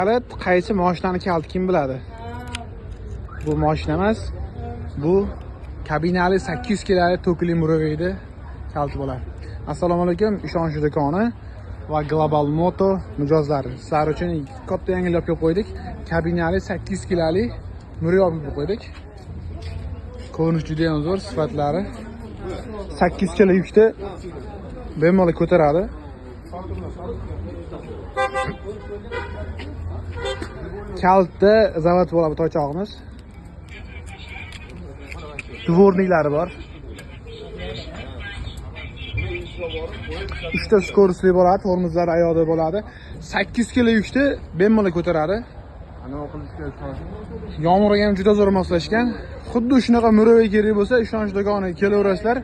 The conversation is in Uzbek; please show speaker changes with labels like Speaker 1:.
Speaker 1: Halit qaysi mashinani kaliti kim biladi? Bu mashina emas. Bu kabinali 800 kiloli tokli muroveydi kaliti bo'ladi. Assalomu alaykum, ishonch do'koni va Global Moto mijozlari. Sizlar uchun katta yangilik olib qo'ydik. Kabinali 800 kiloli murovey olib qo'ydik. Ko'rinish juda ham zo'r, sifatlari 800 kilo yukda bemalol ko'taradi. Kaltda zavod bo'ladi to'chog'imiz. Dvorniklari bor. 3 ta skorostli bo'ladi, tormozlar ayoqda bo'ladi. 800 kilo yukda bemalol ko'taradi. Yomg'irga ham juda zo'r moslashgan. Xuddi shunaqa murovey kerak bo'lsa, ishonch do'koniga kelaverasizlar.